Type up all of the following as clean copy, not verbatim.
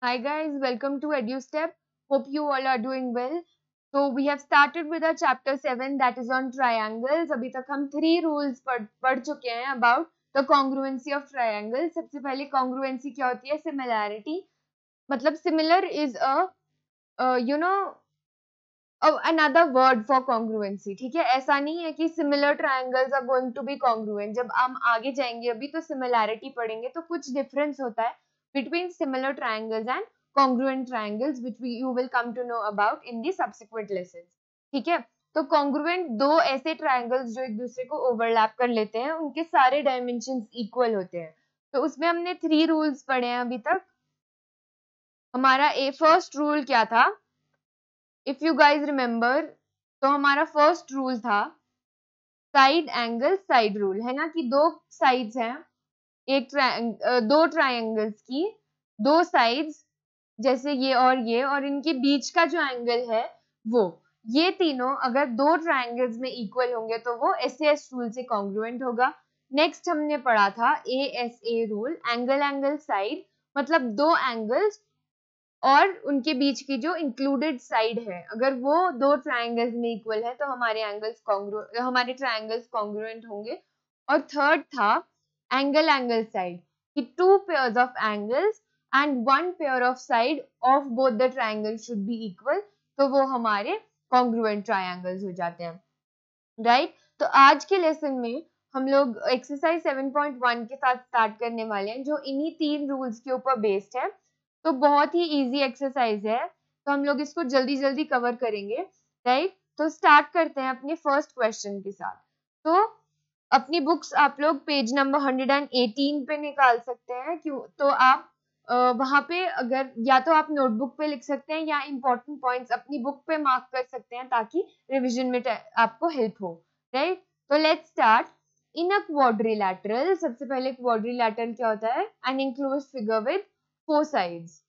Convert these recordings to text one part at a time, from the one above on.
Hi guys, welcome to EduStep. Hope you all are doing well. So we have started with our chapter 7 that is on triangles. अभी तक हम 3 rules पढ़ चुके हैं about the congruency of triangles. सबसे पहले congruency क्या होती है? Similarity. मतलब similar is another word for congruency. ठीक है, ऐसा नहीं है कि similar triangles are going to be congruent. जब हम आगे जाएंगे अभी तो similarity पढ़ेंगे तो कुछ difference होता है between similar triangles and congruent triangles which you will come to know about in the subsequent lessons. ठीक है, तो congruent दो ऐसे triangles जो एक दूसरे को overlap कर लेते हैं उनके सारे dimensions equal होते हैं. तो उसमें हमने 3 rules पढ़े हैं अभी तक. हमारा फर्स्ट रूल क्या था? इफ यू गाइज रिमेम्बर, तो हमारा फर्स्ट रूल था साइड एंगल साइड रूल, है ना, कि दो साइड्स हैं दो ट्रायंगल्स की दो साइड्स जैसे ये और इनके बीच का जो एंगल है वो ये तीनों अगर दो ट्रायंगल्स में इक्वल होंगे तो वो एसएएस रूल से कॉन्ग्रुएंट होगा. नेक्स्ट हमने पढ़ा था ASA rule, angle angle side, मतलब दो एंगल्स और उनके बीच की जो इंक्लूडेड साइड है अगर वो दो ट्रायंगल्स में इक्वल है तो हमारे ट्रायंगल्स कॉन्ग्रुएंट होंगे. और थर्ड था एंगल एंगल साइड, कि two pairs of angles and one pair of side of both the triangle should be equal, तो वो हमारे कॉन्ग्रुएंट ट्रायंगल्स हो जाते हैं. राइट, तो आज के लेसन में हम लोग एक्सरसाइज 7.1 के साथ स्टार्ट करने वाले हैं जो इन्हीं 3 रूल्स के ऊपर बेस्ड है. तो बहुत ही इजी एक्सरसाइज है, तो हम लोग इसको जल्दी जल्दी कवर करेंगे. राइट, तो स्टार्ट करते हैं अपने फर्स्ट क्वेश्चन के साथ. तो अपनी बुक्स आप लोग पेज नंबर 118 पे निकाल सकते हैं. क्यों? तो आप वहां पे अगर या तो आप नोटबुक पे लिख सकते हैं या इंपॉर्टेंट पॉइंट्स अपनी बुक पे मार्क कर सकते हैं ताकि रिविजन में आपको हेल्प हो. राइट, तो let's start. In a quadrilateral, सबसे पहले क्वाड्रिलैटरल क्या होता है? An enclosed figure with 4 sides.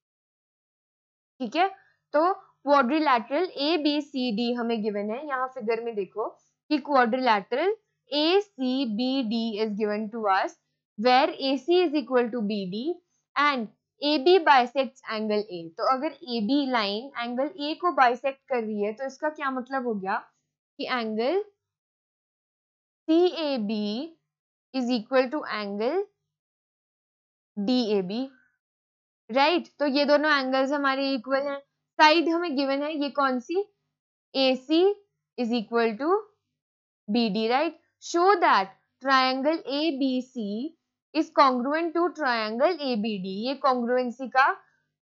ठीक है, तो quadrilateral A B C D हमें गिवन है. यहाँ फिगर में देखो कि quadrilateral A C B D is given to us where A C is equal to B D and A B bisects angle A. तो अगर A B line angle A को bisect कर रही है तो इसका क्या मतलब हो गया कि angle C A B is equal to angle D A B. Right, तो ये दोनों एंगल्स हमारे इक्वल हैं. साइड हमें गिवन है ये कौन सी? AC is equal to BD, right? Show that triangle ABC is congruent to triangle ABD. ये congruency का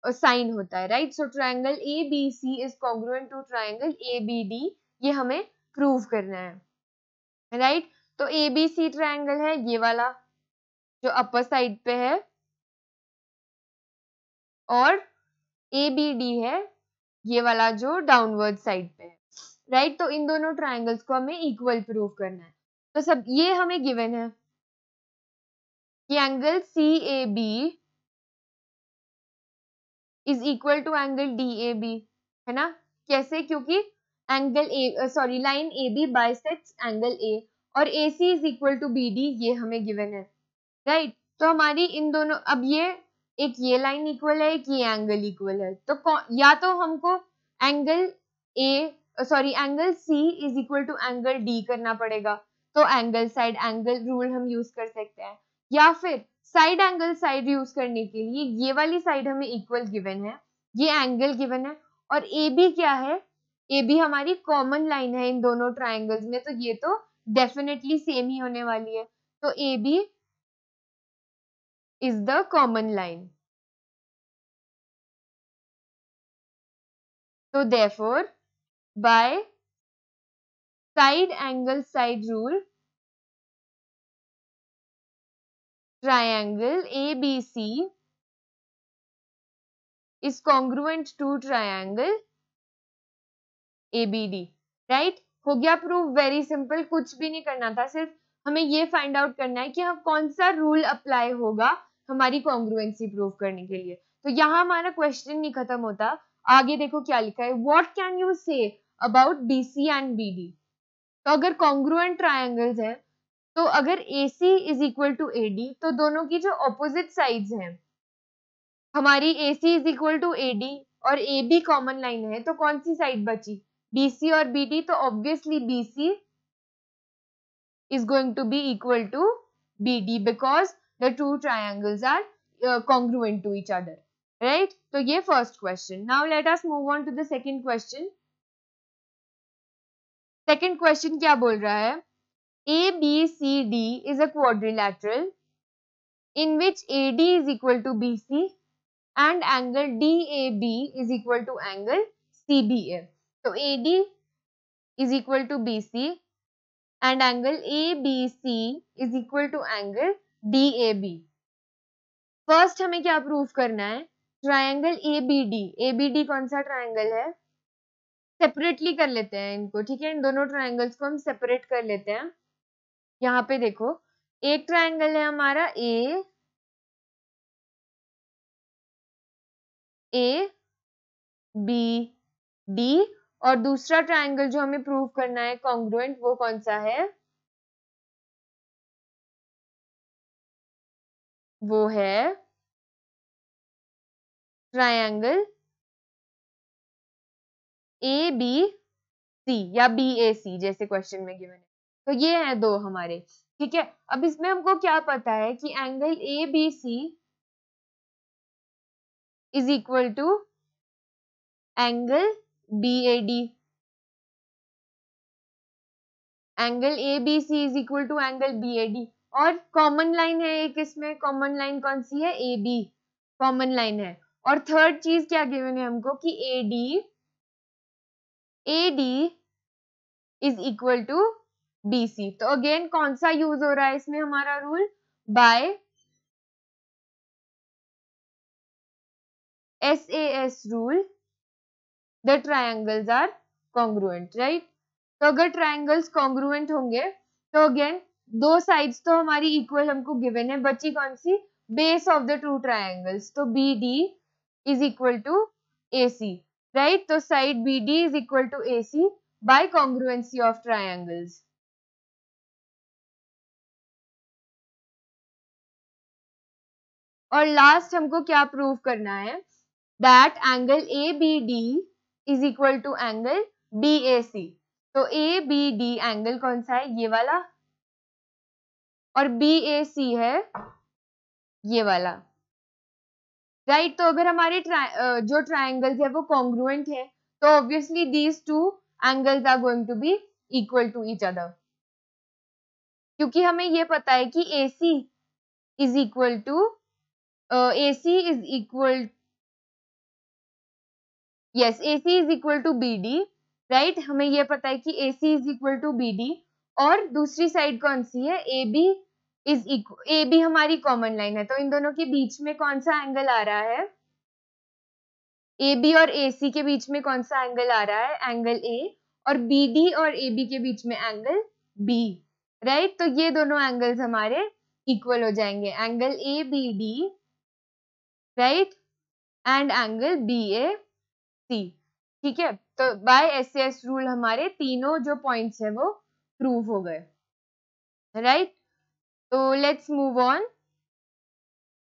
साइन होता है, right? So triangle ABC is congruent to triangle ABD. ये हमें प्रूव करना है, right? तो ABC ट्रायंगल है ये वाला जो अपर साइड पे है और ABD है ये वाला जो डाउनवर्ड साइड पे है. राइट, तो इन दोनों ट्रायंगल्स को हमें इक्वल प्रूव करना है. तो सब ये हमें गिवन है कि angle C A B is equal to angle D A B, है ना. कैसे? क्योंकि line A B bisects angle A और A C is equal to B D, ये हमें गिवन है. राइट, तो हमारी इन दोनों अब ये लाइन इक्वल है, एक ये एंगल इक्वल है, तो या तो हमको angle C is equal to angle D करना पड़ेगा, तो एंगल साइड एंगल रूल हम यूज कर सकते हैं, या फिर साइड एंगल साइड यूज करने के लिए ये वाली साइड हमें इक्वल गिवन है, ये एंगल गिवन है, और ए बी क्या है? ए बी हमारी कॉमन लाइन है इन दोनों ट्राइंगल्स में, तो ये तो डेफिनेटली सेम ही होने वाली है. तो A B is the common line. So therefore, by side angle side rule, triangle ABC is congruent to triangle ABD. Right? हो गया प्रूफ. वेरी सिंपल, कुछ भी नहीं करना था, सिर्फ हमें ये फाइंड आउट करना है कि हम कौन सा रूल अप्लाई होगा हमारी कॉन्ग्रुएंसी प्रूव करने के लिए. तो यहाँ हमारा क्वेश्चन नहीं खत्म होता. आगे देखो क्या लिखा है. What can you say about BC and BD? तो अगर कॉन्ग्रुएंट ट्रायंगल्स हैं तो अगर AC is equal to AD तो दोनों की जो ऑपोजिट साइड्स हैं हमारी AC is equal to AD और AB कॉमन लाइन है, तो कौन सी साइड बची? BC और BD, तो obviously BC is going to be equal to BD because the two triangles are congruent to each other, right? तो ये first question. Now let us move on to the second question. Second question क्या बोल रहा है? ABCD is a quadrilateral in which AD is equal to BC and angle DAB is equal to angle CBA. So AD is equal to BC and angle ABC is equal to angle DAB. First हमें क्या prove करना है? Triangle ABD. ABD कौन सा triangle है? Separately कर लेते हैं इनको, ठीक है? इन दोनों ट्रायंगल्स को हम सेपरेट कर लेते हैं. यहाँ पे देखो, एक ट्रायंगल है हमारा ABD और दूसरा ट्रायंगल जो हमें प्रूव करना है कॉन्ग्रुएंट, वो कौन सा है? वो है ट्रायंगल ABC या BAC, जैसे क्वेश्चन में गिवन है. तो ये है दो हमारे, ठीक है? अब इसमें हमको क्या पता है कि angle ABC is equal to angle BAD. Angle ABC is equal to angle BAD. और कॉमन लाइन है एक, इसमें कॉमन लाइन कौन सी है? AB कॉमन लाइन है. और थर्ड चीज क्या गिवन है हमको कि AD is equal to BC. तो अगेन कौन सा यूज हो रहा है इसमें हमारा रूल? By SAS rule the triangles are congruent, right? तो अगर ट्रायंगल्स कॉन्ग्रुएंट होंगे तो अगेन दो साइड्स तो हमारी इक्वल हमको गिवन है, बची कौन सी? Base of the two triangles. तो BD is equal to AC, right? तो side BD is equal to AC by congruency of triangles. और लास्ट हमको क्या प्रूव करना है? That angle ABD is equal to angle BAC. तो ABD angle कौन सा है? ये वाला. और BAC है ये वाला, राइट? तो अगर हमारे जो ट्रायंगल्स है वो कॉन्ग्रुएंट है तो obviously these two angles are going to be equal to each other, क्योंकि हमें ये पता है कि AC is equal to AC is equal AC is equal to BD, right? हमें ये पता है कि AC is equal to BD. और दूसरी साइड कौन सी है? AB हमारी कॉमन लाइन है, तो इन दोनों के बीच में कौन सा एंगल आ रहा है? AB और AC के बीच में कौन सा एंगल आ रहा है? Angle A. और BD और AB के बीच में एंगल B, राइट? तो ये दोनों एंगल्स हमारे इक्वल हो जाएंगे, angle ABD, right, and angle BAC, ठीक है? तो बाय SAS रूल हमारे तीनों जो पॉइंट्स है वो प्रूव हो गए, राइट? तो let's move on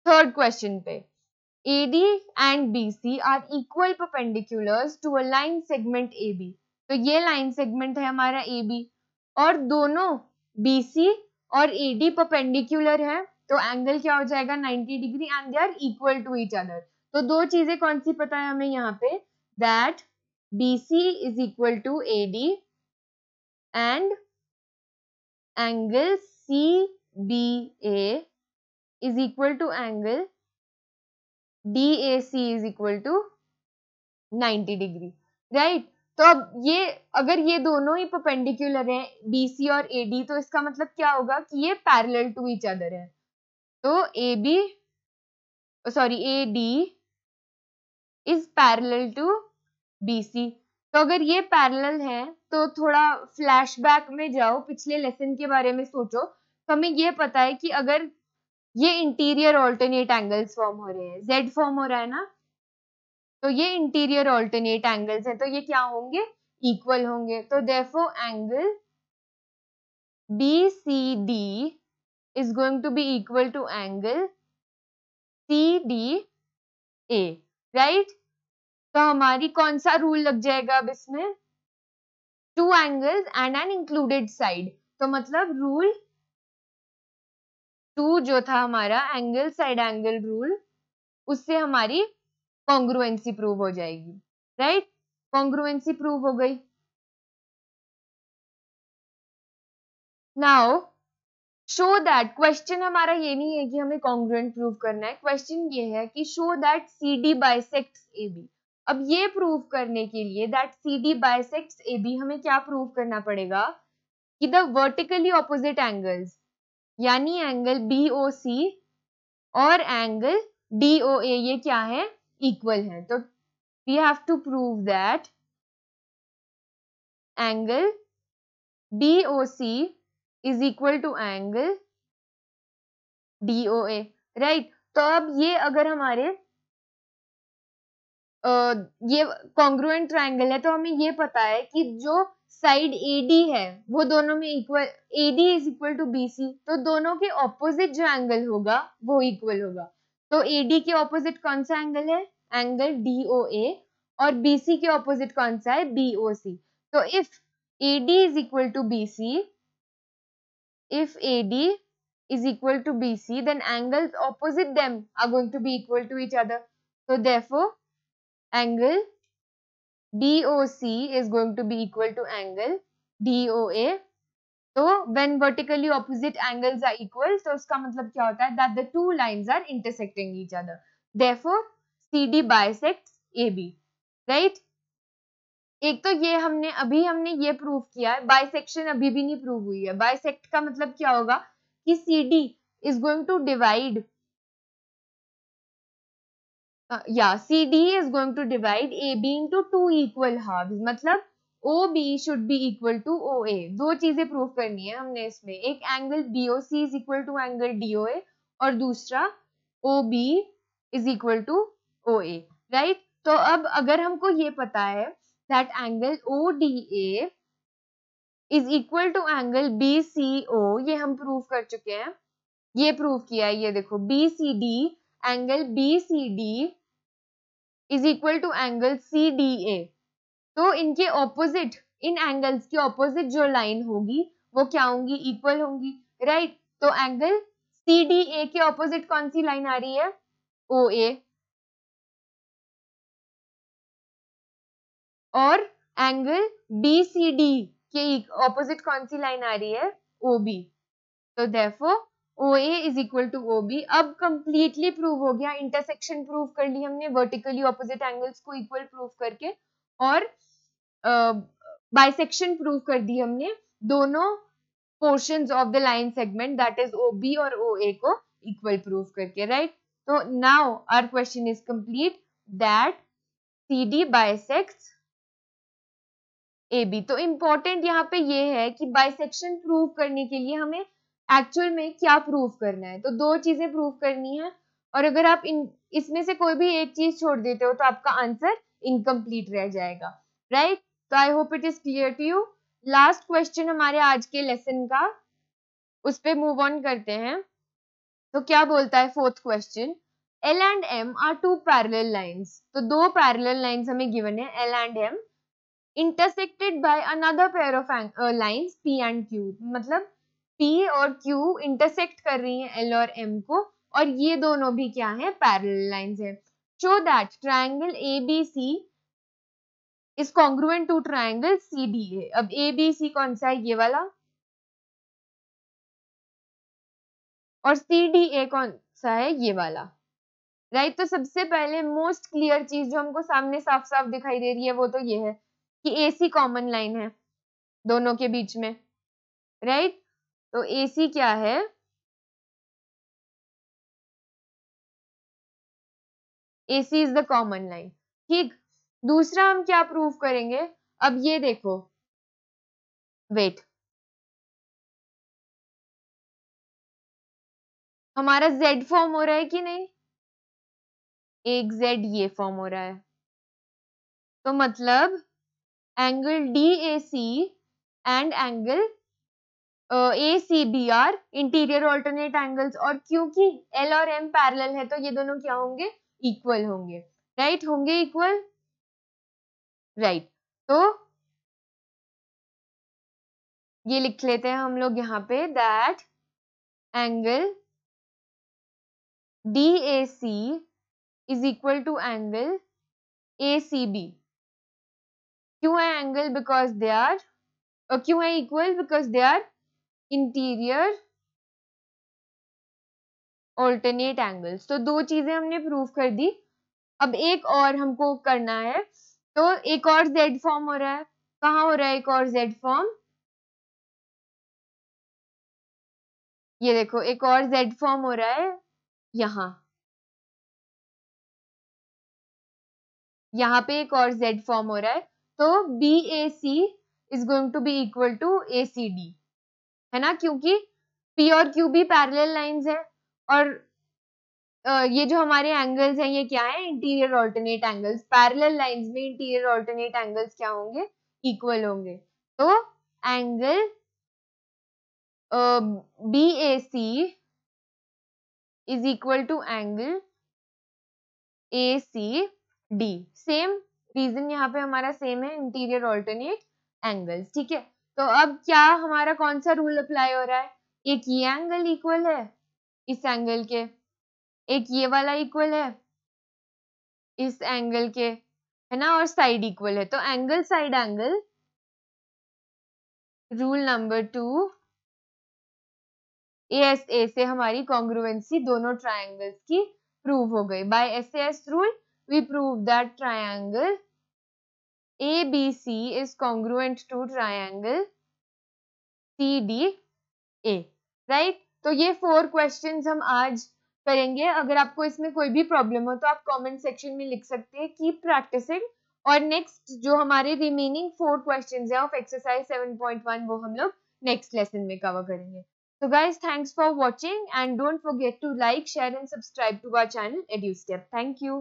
third question पे. AD and BC are equal perpendiculars to a line segment AB. तो ये लाइन सेगमेंट है हमारा AB और दोनों BC और AD परपेंडिकुलर है, तो एंगल क्या हो जाएगा? 90 degree and they are equal to each other. तो दो चीजें कौन सी पता है हमें यहाँ पे? That BC is equal to AD and angle CBA is equal to angle DAC is equal to 90 degree, right? तो अब ये अगर ये दोनों ही परपेंडिकुलर हैं BC और AD, तो इसका मतलब क्या होगा कि ये पैरेलल टू ईच अदर है. तो AD is parallel to BC. तो अगर ये पैरेलल है तो थोड़ा फ्लैशबैक में जाओ, पिछले लेसन के बारे में सोचो. तो हमें ये पता है कि अगर ये इंटीरियर ऑल्टरनेट एंगल्स फॉर्म हो रहे हैं, Z फॉर्म हो रहा है ना, तो ये इंटीरियर ऑल्टरनेट एंगल्स हैं, तो ये क्या होंगे? इक्वल होंगे. तो therefore angle BCD is going to be equal to angle CD A, right. तो हमारी कौन सा रूल लग जाएगा अब इसमें, two angles and an included side. तो मतलब रूल 2 जो था हमारा एंगल साइड एंगल रूल, उससे हमारी कॉन्ग्रुएंसी प्रूव हो जाएगी, राइट। कॉन्ग्रुएंसी प्रूव हो गई। नाउ शो दैट, क्वेश्चन हमारा ये नहीं है कि हमें कॉन्ग्रुएंट प्रूव करना है, क्वेश्चन ये है कि show that CD bisects AB। अब ये प्रूव करने के लिए दैट CD बाइसेक्ट्स AB हमें क्या प्रूव करना पड़ेगा कि द वर्टिकली ऑपोजिट एंगल्स, यानी एंगल BOC और एंगल DOA ये क्या है, इक्वल है। तो we have to prove that angle BOC is equal to angle DOA, right. तो अब ये अगर हमारे ये कॉन्ग्रुएंट ट्रायंगल है तो हमें ये पता है कि जो साइड AD है वो दोनों में equal, AD is equal to BC, तो दोनों के ऑपोजिट जो एंगल होगा वो इक्वल होगा। तो AD के ऑपोजिट कौन सा एंगल है, एंगल DOA, और BC के ऑपोजिट कौन सा है, BOC। तो if AD is equal to BC, if AD is equal to BC, then angles opposite them are going to be equal to each other. So therefore, angle BOC is going to be equal to angle DOA. So when vertically opposite angles are equal, so उसका मतलब क्या होता है, that the two lines are intersecting each other. Therefore, CD bisects AB, right? एक तो ये हमने ये प्रूव किया है, बाइसेक्शन अभी भी नहीं प्रूव हुई है। बाइसेक्ट का मतलब क्या होगा कि CD is going to divide CD is going to divide AB into two equal halves, मतलब OB should be equal to OA। दो चीजें प्रूव करनी है हमने इसमें, एक angle BOC is equal to angle DOA और दूसरा OB is equal to OA, right. तो अब अगर हमको ये पता है that angle ODA is equal to angle BCO, ये हम प्रूव कर चुके हैं, ये प्रूव किया है, ये देखो BCD, angle BCD is equal to angle CDA। तो इनके ऑपोजिट, इन एंगल्स के ऑपोजिट जो लाइन होगी वो क्या होंगी, इक्वल होंगी, राइट। तो एंगल CDA के ऑपोजिट कौन सी लाइन आ रही है, OA, और एंगल BCD के ऑपोजिट कौन सी लाइन आ रही है, OB। तो therefore OA is equal to OB। अब कंप्लीटली प्रूव हो गया, इंटरसेक्शन प्रूव कर ली हमने वर्टिकली ऑपोजिट एंगल्स को इक्वल प्रूव करके, और बाइसेक्शन प्रूव कर दी हमने दोनों portions of the line segment that is OB और OA को इक्वल प्रूव करके, राइट। तो now our question is complete that CD bisects AB। तो इंपॉर्टेंट यहाँ पे ये है कि बाइसेक्शन प्रूव करने के लिए हमें एक्चुअल में क्या प्रूव करना है, तो दो चीजें प्रूव करनी है, और अगर आप इसमें से कोई भी एक चीज छोड़ देते हो तो आपका आंसर इनकम्प्लीट रह जाएगा, राइट। तो I hope it is clear to you. Last question हमारे आज के लेसन का, उस पे मूव ऑन करते हैं। तो क्या बोलता है fourth question, L and M are two parallel lines। तो दो पैरेलल लाइंस हमें गिवन है L and M, intersected by another pair of lines P and Q। मतलब P और Q इंटरसेक्ट कर रही हैं L और M को, और ये दोनों भी क्या है, पैरेलल लाइंस हैं। Show that triangle ABC is congruent to triangle CDA। अब ABC कौन सा है, ये वाला, और CDA कौन सा है, ये वाला, राइट। तो सबसे पहले मोस्ट क्लियर चीज जो हमको सामने साफ साफ दिखाई दे रही है वो तो ये है कि AC कॉमन लाइन है दोनों के बीच में, राइट। तो AC क्या है, AC is the common line, ठीक। दूसरा हम क्या प्रूव करेंगे, अब ये देखो, वेट, हमारा Z फॉर्म हो रहा है कि नहीं, एक Z ये फॉर्म हो रहा है, तो मतलब angle DAC and angle ACB are interior alternate angles, और क्योंकि L और M पैरेलल है तो ये दोनों क्या होंगे, इक्वल होंगे, राइट, होंगे इक्वल, राइट। तो ये लिख लेते हैं हम लोग यहाँ पे that angle DAC is equal to angle ACB। क्यों है एंगल? बिकॉज दे आर, क्यों है equal? Because they are interior alternate angles. तो दो चीजें हमने प्रूव कर दी। अब एक और हमको करना है, तो एक और जेड फॉर्म हो रहा है। कहाँ हो रहा है एक और जेड फॉर्म? ये देखो एक और जेड फॉर्म हो रहा है यहाँ, यहाँ पे एक और जेड फॉर्म हो रहा है। तो BAC is going to be equal to ACD, है ना, क्योंकि P और Q भी पैरेलल लाइंस है, और ये जो हमारे एंगल्स हैं ये क्या है? Interior alternate angles. Parallel lines में इंटीरियर ऑल्टरनेट एंगल्स क्या होंगे? इक्वल होंगे। तो angle BAC is equal to angle ACD। Same reason यहाँ पे हमारा सेम है, इंटीरियर ऑल्टरनेट एंगल्स, ठीक है। तो अब क्या हमारा कौन सा रूल अप्लाई हो रहा है? एक ये एंगल इक्वल है इस एंगल के, एक ये वाला इक्वल है इस एंगल के, है ना, और साइड इक्वल है। तो angle side angle rule number 2 ASA से हमारी कॉन्ग्रुएंसी दोनों ट्रायंगल्स की प्रूव हो गई। By SAS rule we prove that triangle ABC is congruent to triangle CDA, राइट। तो ये 4 क्वेश्चंस हम आज करेंगे। अगर आपको इसमें कोई भी प्रॉब्लम हो तो आप कमेंट सेक्शन में लिख सकते हैं, कीप प्रैक्टिसिंग। और नेक्स्ट जो हमारे रिमेनिंग 4 क्वेश्चंस है ऑफ एक्सरसाइज 7.1 वो हम लोग नेक्स्ट लेसन में कवर करेंगे। So guys, thanks for watching and don't forget to like, share and subscribe to our channel EduStep. Thank you.